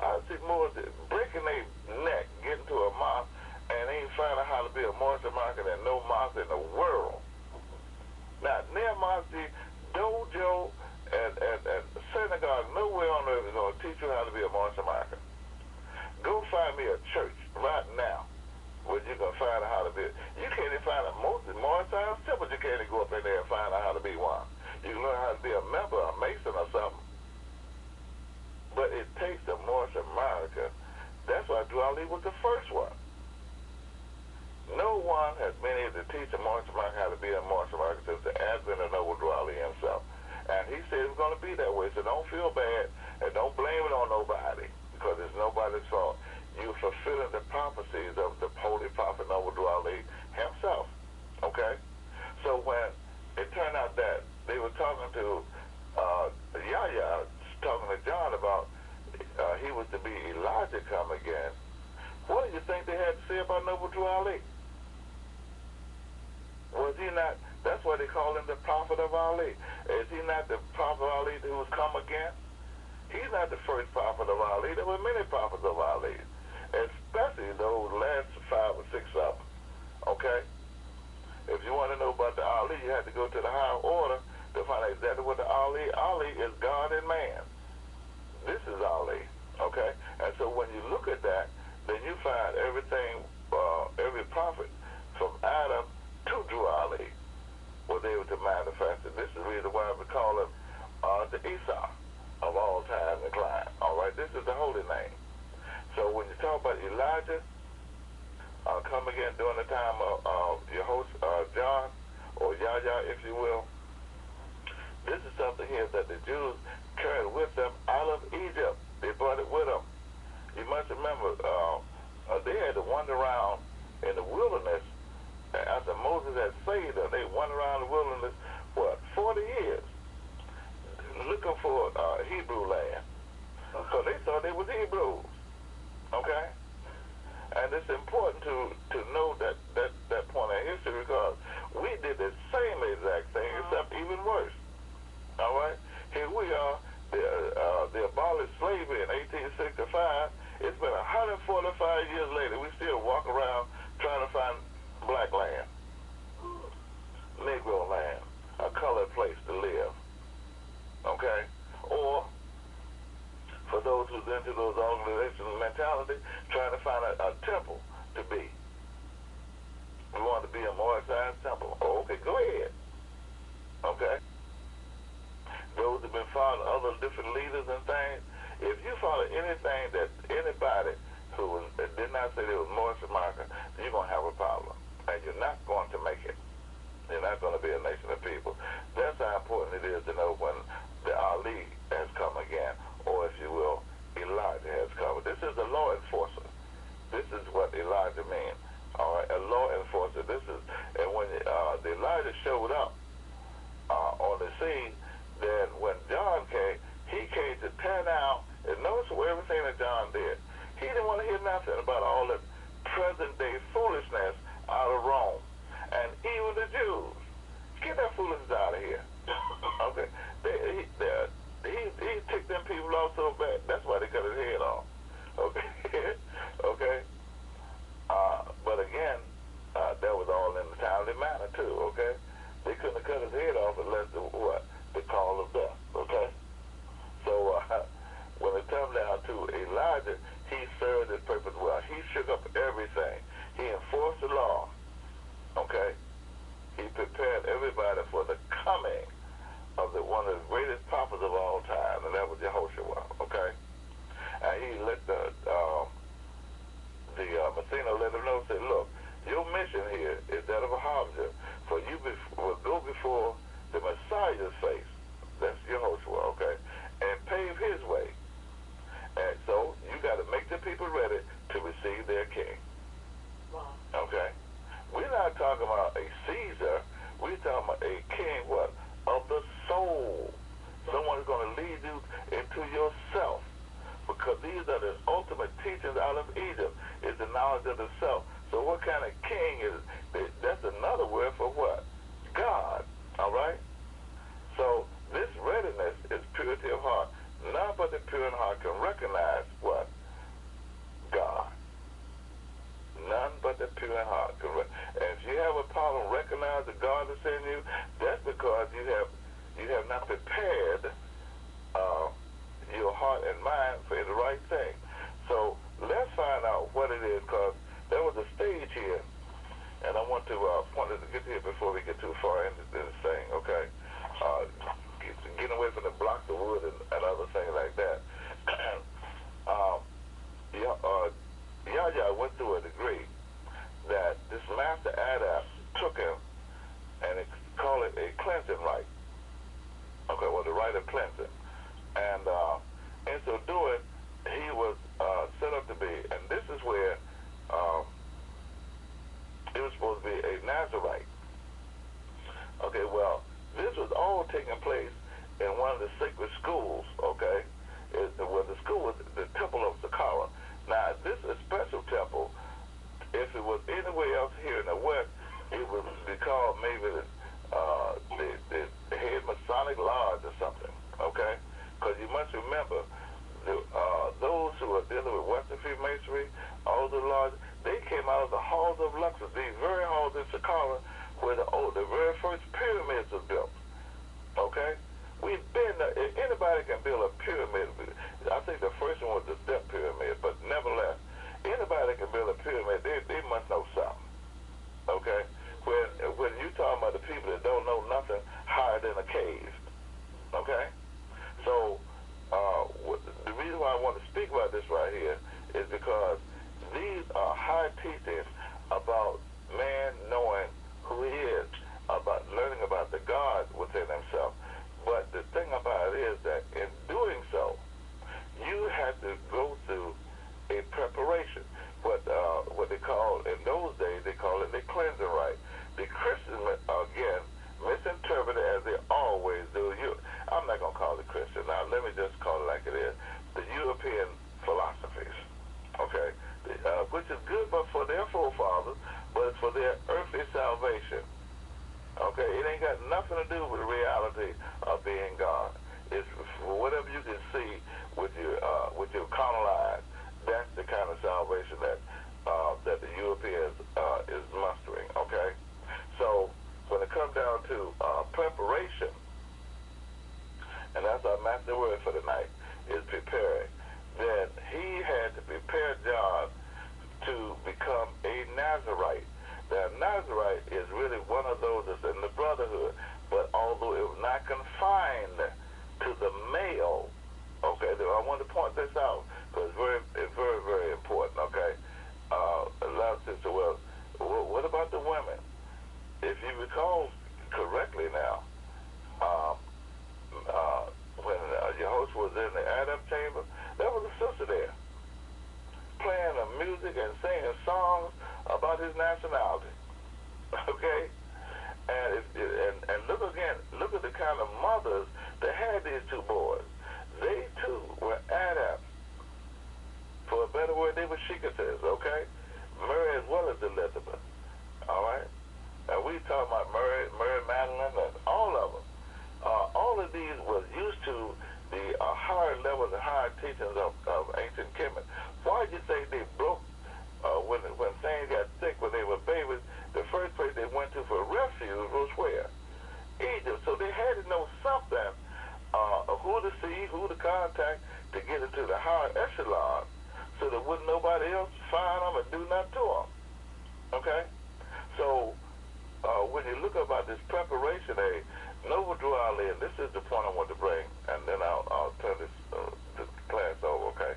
I see Moors breaking their neck, getting to a mosque, and ain't finding how to be a Moorish market and no mosque in the world. Now, near mosque, dojo, and synagogue, nowhere on earth is going to teach you how to be a Moorish market. Go find me a church right now where you can find out how to be. You can't even find a Moorish temple. You can't even go up in there and find out how to be one. You can learn how to be a member, a mason or something. But it takes the Moorish America. That's why Dwali was the first one. No one has been able to teach a Moorish America how to be a Moorish America since the advent of Noble Dwali himself. And he said it's going to be that way. So don't feel bad and don't blame it on nobody, because it's nobody's fault. You're fulfilling the prophecies of the holy prophet Noble Dwali himself. Okay? So when it turned out that they were talking to Yahya, talking to John about he was to be Elijah come again, what do you think they had to say about Noble Dwali? Was he not? That's why they call him the prophet of Ali. Is he not the prophet of Ali who was come again? He's not the first prophet of Ali. There were many prophets of Ali, especially those last 5 or 6 of them. Okay? If you want to know about the Ali, you have to go to the higher order to find out exactly what the Ali. Ali is God and man. This is Ali. Okay? And so when you look at that, then you find everything, every prophet from Adam to Ali was able to manifest it. This is the reason why we call him the Esau of all time and climb. All right, this is the holy name. So when you talk about Elijah come again during the time of your host, John, or Yahya, if you will. This is something here that the Jews carried with them out of Egypt. They brought it with them. You must remember, they had to wander around in the wilderness. After Moses had saved them, they wandered around the wilderness, 40 years, looking for Hebrew land. So they thought they was Hebrews. Okay? And it's important to know that point in history, because we did the same exact thing, except even worse. All right? Here we are, they abolished slavery in 1865. It's been 145 years later. We still walk around trying to find black land, Negro land, a colored place to live. Okay? Or, for those who's into those organizational mentality, trying to find a temple to be. We want to be a Moorish temple. Oh, okay, go ahead. Okay? Those who've been following other different leaders and things, if you follow anything that anybody who did not say they was Moorish America, you're going to have a problem. And you're not going to make it. You're not going to be a nation of people. That's how important it is to know when the Ali has come again, or if you will, Elijah has come. This is a law enforcer. This is what Elijah means. All right, a law enforcer. This is, and when the Elijah showed up on the scene, then when John came, he came to tear down, and notice everything that John did. He didn't want to hear nothing about all the present-day foolishness out of Rome. And even the Jews, get that foolishness out of here. Okay? He ticked them people off so bad. That's why they cut his head off. Okay? Okay? But again, that was all in a timely manner, too. Okay? They couldn't have cut his head off unless the call of death. Okay? So when it comes down to Elijah, he served his purpose well. He shook up everything. He enforced the law. Okay? He prepared everybody for the coming of one of the greatest prophets of all time, and that was Jehoshua. Okay? And he let the Messina let him know, say, look, your mission here is that of a harbinger, for you will go before the Messiah's face. That's Jehoshua, okay? And pave his way. And so you got to make the people ready to receive their king. Okay? We're not talking about a Caesar. We're talking about a king, what? Of the soul. Someone who's going to lead you into yourself. Because these are the ultimate teachings out of Egypt, is the knowledge of the self. So what kind of king is it? That's another word for what? God. All right? So this readiness is purity of heart. None but the pure in heart can recognize what? God. None but the pure in heart can recognize. And if you have a problem recognizing God is in you, that's because you have not prepared your heart and mind for the right thing. So let's find out what it is, because there was a stage here, and I want to get here before we get too far into this thing, okay? Getting away from the blocks of wood and other things like that. Yahya went through a degree that this master adept took him and called it a cleansing rite. Okay, well, the rite of cleansing. And in so doing, he was set up to be, and this is where it was supposed to be a Nazarite. Okay, well, this was all taking place in one of the sacred schools, okay? Well, the school was the Temple of Saqqara. Now, this is a special temple. If it was anywhere else here in the West, it would be called maybe the Head Masonic Lodge or something, okay? Because you must remember, those who are dealing with Western Freemasonry, all the lodges, they came out of the halls of Luxor, these very halls in Saqqara, where the very first pyramids were built, okay? We've been there. Anybody can build a pyramid. I think the first one was the step pyramid, but nevertheless, anybody can build a pyramid. They must know something, okay? When you talking about the people that don't know nothing higher than a cave, okay? So the reason why I want to speak about this right here is because these are high teachings about about man knowing who he is, about learning about the God within himself. But the thing about it is that in doing so, you have to go through a preparation. What they call, in those days, they call it the cleansing rite. The Christians, again, misinterpret it as they always do. I'm not going to call it Christian. Now, let me just call it like it is. The European philosophies, okay, which is good but for their forefathers, but it's for their earthly salvation. Okay, it ain't got nothing to do with the reality of being God. It's for whatever you can see with your carnal eyes. That's the kind of salvation that the Europeans is mustering. Okay, so when it comes down to preparation, and that's our master word for the night, is preparing. Then he had to prepare John to become a Nazarite. Now, Nazarite is really one of those that's in the brotherhood, but although it was not confined to the male, okay, I want to point this out because it's very, very important, okay? A lot of people say, well, what about the women? If you recall correctly now, when your host was in the Adam chamber, there was a sister there playing the music and singing songs about his nationality. Okay? And look again, look at the kind of mothers that had these two boys. They too were Adam. For a better word, they were sheikesses, okay? Mary as well as Elizabeth. Alright? And we talk about Mary Magdalene, and all of them. All of these was used to the higher levels and higher teachings of ancient Kemet. Why did you say they broke when things got sick when they were babies? The first place they went to for refuge was where? Egypt. So they had to know something, who to see, who to contact to get into the higher echelon, so that wouldn't nobody else find them and do nothing to them. Okay? So when you look about this preparation aid, Noble Drew Ali, and this is the point I want to bring, and then I'll turn this class over, okay?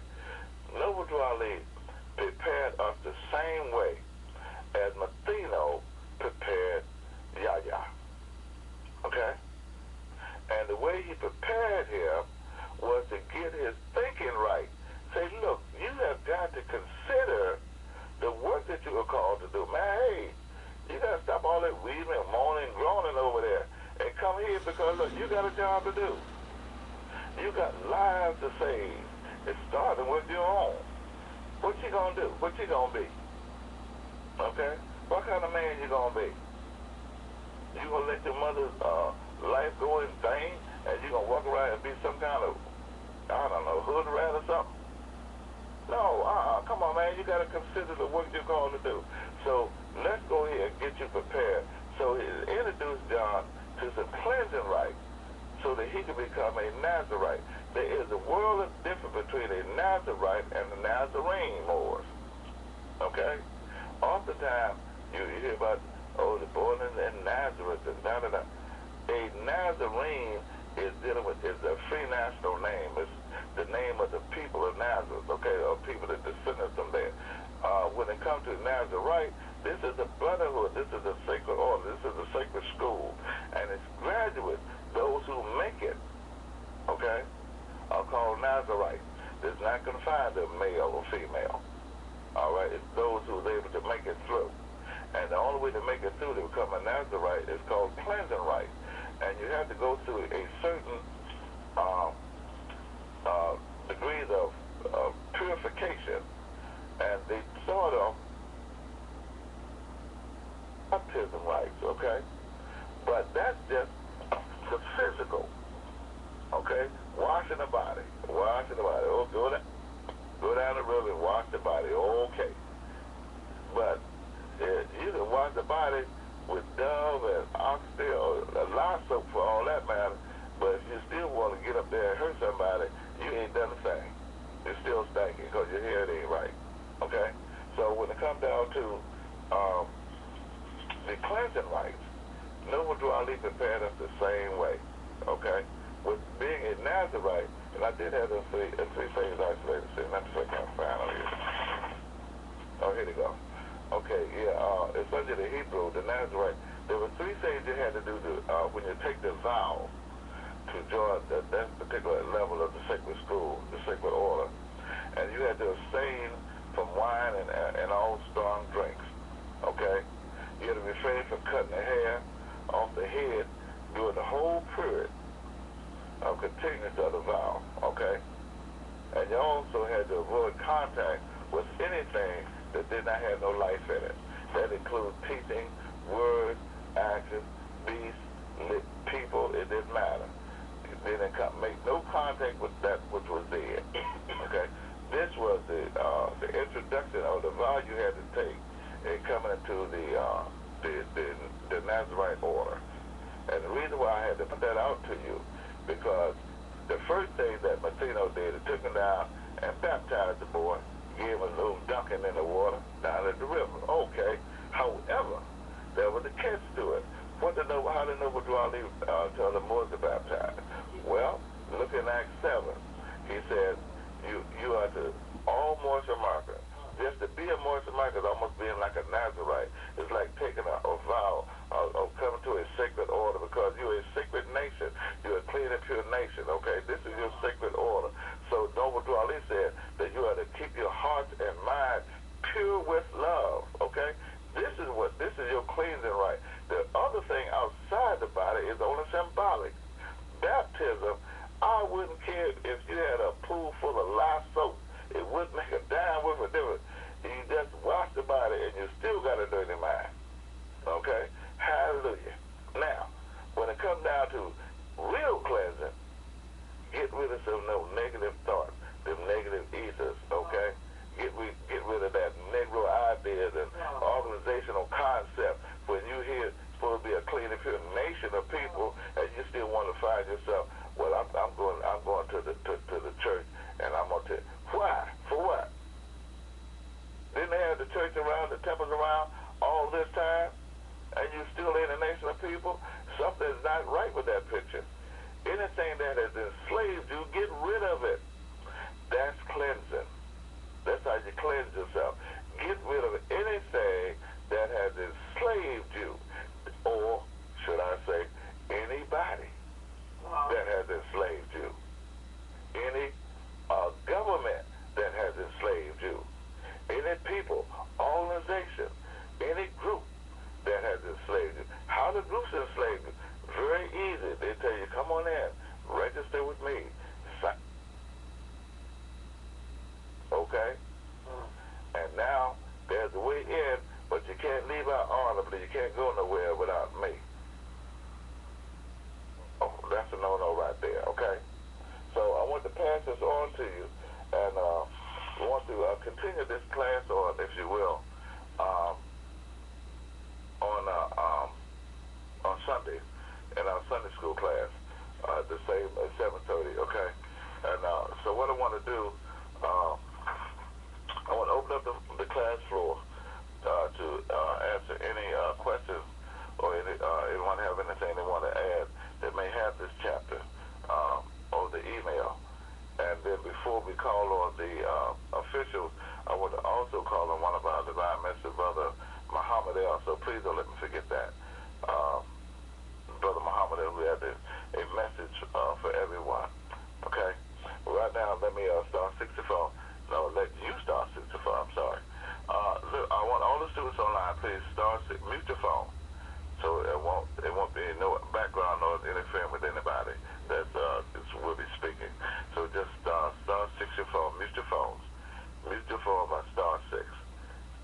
Noble Drew Ali prepared us the same way as Matheno prepared Yahya, okay? And the way he prepared him was to get his thinking right. Say, look, you have got to consider the work that you are called to do. Man, hey, you got to stop all that weaving and moaning and groaning over there and come here because, look, you got a job to do. You got lives to save. It's starting with your own. What you going to do? What you going to be? Okay? What kind of man you going to be? You going to let your mother's life go in vain and you going to walk around and be some kind of, I don't know, hood rat or something? No, come on, man. You got to consider the work you're called to do. So let's go here and get you prepared. So he introduced John to some cleansing rites so that he could become a Nazarite. There is a world of difference between a Nazarite and a Nazarene, Moors. Okay? Oftentimes, you hear about, oh, the born in Nazareth and da-da-da. A Nazarene is a free national name. It's the name of the people of Nazareth, okay, or people that descended from there. When it comes to Nazarite, this is a brotherhood, this is a sacred order, this is a sacred school, and its graduates, those who make it, okay, are called Nazarite. It's not confined to male or female, all right? It's those who are able to make it through. And the only way to make it through to become a Nazarite is called cleansing rite. And you have to go through a certain degrees of purification. And they sort of baptism rites, okay? But that's just the physical, okay? Washing the body. Oh, go down the river and wash the body, okay. But you can wash the body with Dove and oxtail, or a lot of soap for all that matter, but if you still want to get up there and hurt somebody, you ain't done a thing. You're still stinking because your hair ain't right, okay? So when it comes down to the cleansing rites, Noble Drew Ali prepared us the same way, okay? With being a Nazarite, and I did have those three things isolated. See, let me see if I can find them here. Oh, here they go. Okay, yeah, it's under the Hebrew, the Nazarite. There were three things you had to do when you take the vow to join that particular level of the sacred school, the sacred order. And you had to abstain from wine and all strong drinks. Okay? You had to refrain from cutting the hair off the head during the whole period of continuance of the vow. Okay? And you also had to avoid contact with anything that did not have no life in it. That includes teaching, words, actions, beasts, people. It didn't matter. You didn't make no contact with that which was dead. Okay? This was the introduction of the vow you had to take in coming into the Nazarite order. And the reason why I had to put that out to you, because the first thing that Massino did, he took him down and baptized the boy, gave him a little dunking in the water down at the river. Okay. However, there was a catch to it. How to know what do I leave tell the Moors to baptize? Well, look in Acts 7. He said, you are to all Moorish Americans. Just to be a Moorish American is almost being like a Nazarite. It's like taking a vow of coming to a sacred order, because you're a sacred nation. You're a clean and pure nation, okay? This is your sacred order. So Noble Dwali said that you are to keep your hearts and minds pure with love, okay? This is your cleansing right. The other thing outside the body is only symbolic. Baptism, I wouldn't care if you had a pool full of lye soap. It wouldn't make a dime worth of difference. You just wash the body and you still got a dirty mind. Okay? Hallelujah. Now, when it comes down to real cleansing, get rid of some of those negative thoughts, them negative ethers, okay? Get rid of that Negro ideas and organizational concept. When you hear supposed to be a clean and pure nation of people, and you still want to find yourself, well, I'm going to the church, and I'm going to. Why? For what? Didn't they have the church around, the temples around all this time, and you still in a nation of people? Something's not right with that picture. Anything that has enslaved you, get rid of it. That's cleansing. That's how you cleanse yourself. Get rid of anything that has enslaved you, or should I say, anybody that has enslaved you. Any government that has enslaved you. Any people, organization, any group that has enslaved you. How do groups enslave you? Very easy. They tell you, come on in, register with me. Okay? And now, there's a way in, but you can't leave out honorably. You can't go nowhere without me. Oh, that's a no-no right there, okay? So I want to pass this on to you, and want to continue this class on, if you will, on Sunday in our Sunday school class, the same at 7:30, okay? And so what I want to do, I want to open up the class floor to answer any questions, or anyone have anything they want to add that may have this chapter, or the email. And then before we call on the officials, I want to also call on one of our divine messengers, Brother Muhammad El. So please don't let me forget that. Brother Muhammad El, who had a message for everyone. Okay? Right now, let me start 64. No, let you start 64. I'm sorry. Look, I want all the students online, please mute your phone, so it won't be no background noise interfering with anybody that will be speaking. So just star 6 your phone, mute your phones. Mute your phone by star 6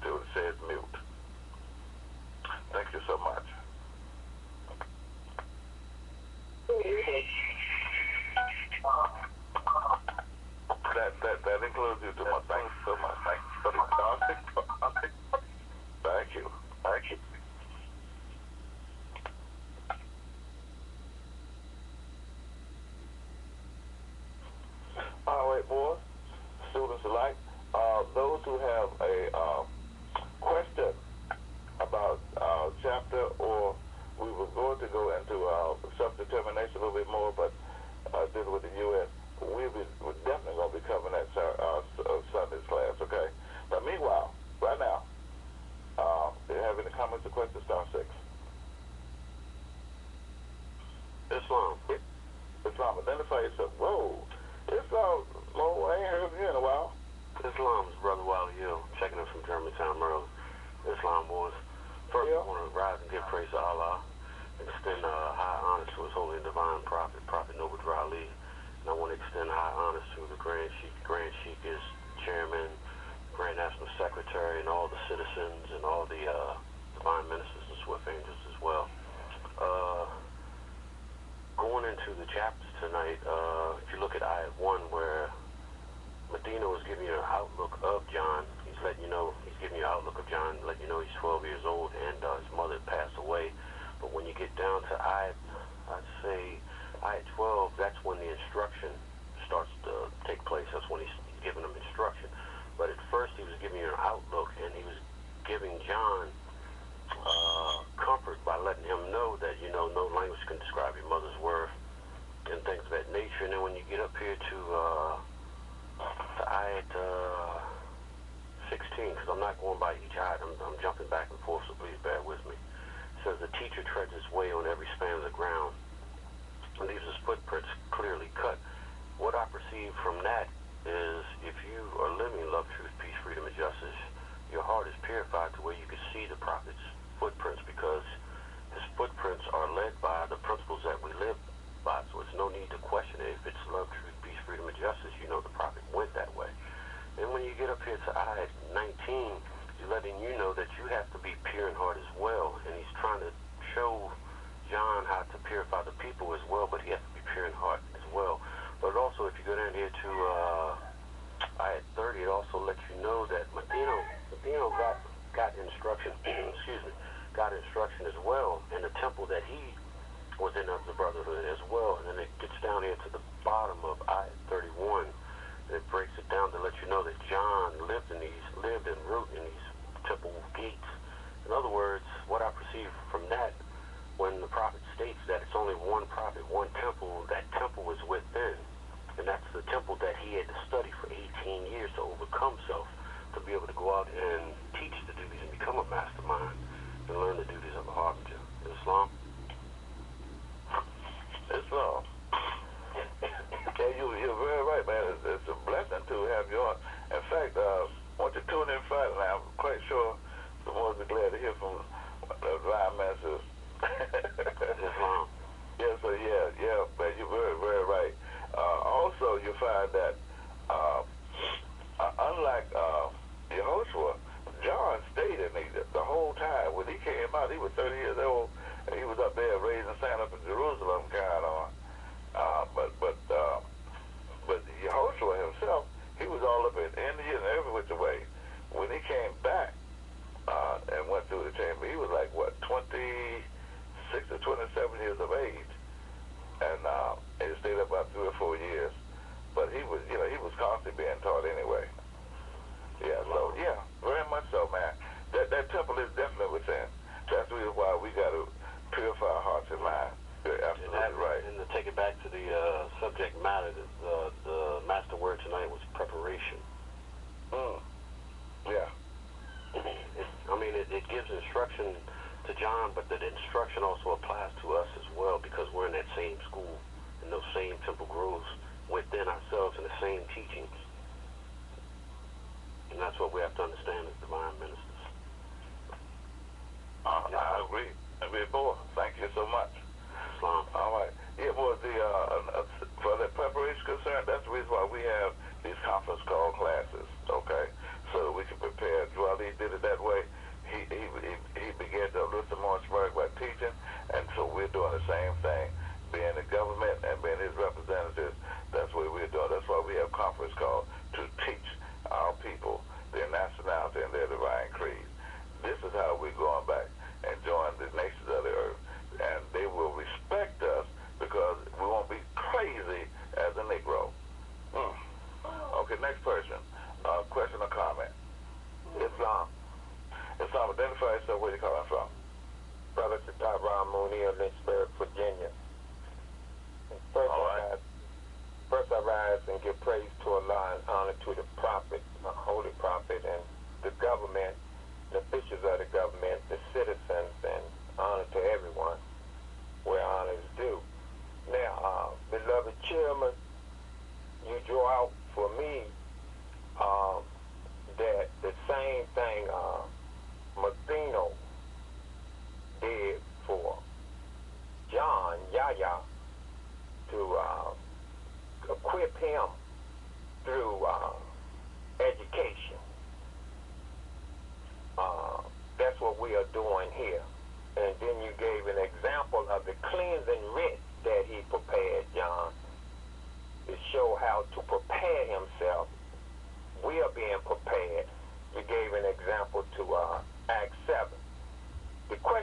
till it says mute. Thank you so much. That includes you too much. Thank you so much. Thank you. Star 6. Thank you. Thank you. All right, boys, students alike, those who have a question about our chapter, or we were going to go into self-determination a little bit more, but dealing with the U.S., we're definitely going to be covering that Sunday's class, okay? But meanwhile, right now, chapters tonight. If you look at Ayat 1, where Medina was giving you an outlook of John, he's letting you know, he's giving you an outlook of John, letting you know he's 12 years old and his mother passed away. But when you get down to Ayat, I'd say Ayat 12, that's when the instruction starts to take place. That's when he's giving them instruction. But at first he was giving you an outlook, and he was giving John comfort by letting him know that, you know, no language can describe your mother's worth and things of that nature. And then when you get up here to Ayat 16, because I'm not going by each ayat, I'm jumping back and forth, so please bear with me. It says, the teacher treads his way on every span of the ground and leaves his footprints clearly cut. What I perceive from that is, if you are living love, truth, peace, freedom, and justice, your heart is purified to where you can see the prophet's footprints, because his footprints are led by the principles that we live by. So it's no need to question it. If it's love, truth, peace, freedom, and justice, you know the prophet went that way. And when you get up here to Ayat 19, he's letting you know that you have to be pure in heart as well. And he's trying to show John how to purify the people as well, but he has to be pure in heart as well. But also, if you go down here to Ayat 30, it also lets you know that Medina got instruction, excuse me, got instruction as well in the temple that he was in of the Brotherhood as well. And then it gets down here to the bottom of Ayat 31, and it breaks it down to let you know that John lived and root in these temple gates. In other words, what I perceive from that, when the prophet states that it's only one prophet, one temple, that temple is within. And that's the temple that he had to study for 18 years to overcome self, to be able to go out and teach the duties and become a mastermind and learn the duties of a harbinger. Islam? Islam. Yeah, you're very right, man. It's a blessing to have you on. In fact, once you tune in Friday, and I'm quite sure the more be glad to hear from the divine masters. Islam. Yeah, so yeah, man, you're very, very right. Also, you find that unlike Yehoshua, John stayed in Egypt the whole time. When he came out, he was 30 years old, and he was up there raising sand up in Jerusalem, kind of. But Yehoshua himself, he was all up in India and every which way. When he came back and went through the chamber, he was like, what, 26 or 27 years of age. And he stayed up about 3 or 4 years. But he was, you know, he was constantly being taught anyway. Yeah, so, yeah, very much so, man. That temple is definitely within. That's the reason why we got to purify our hearts and minds. You're absolutely right. And to take it back to the subject matter, the master word tonight was preparation. Yeah. It gives instruction to John, but the instruction also applies to us as well, because we're in that same school, and those same temple grows within ourselves in the same teachings. And that's what we have to understand as divine ministers. I agree. Boy, thank you so much. Islam. All right. Yeah, well, for the preparation concern, that's the reason why we have these conference call classes, okay? So that we can prepare. While he did it that way, he began to listen more smart by teaching, and so we're doing the same thing. Being the government and being his representatives, that's what we're doing. That's why we have conference calls, to teach our people their nationality and their divine creed. This is how we're going back and join the nations of the earth. And they will respect us because we won't be crazy as a Negro. Okay, next person. Question or comment? Islam. Islam, identify yourself. Where you calling from? Brother Saddam Mooney of Lynchburg, Virginia. First I rise and give praise to Allah and honor to the prophet, the holy prophet, and the government, the officials of the government, the citizens, and honor to everyone where honor is due. Now, beloved chairman, you draw out for me that the same thing Mathino did for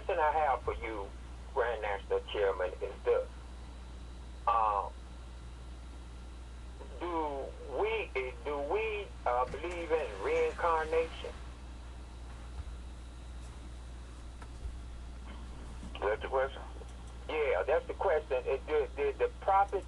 question I have for you, Grand National Chairman, is this. Do we believe in reincarnation? Is that the question? Yeah, that's the question. Did the prophet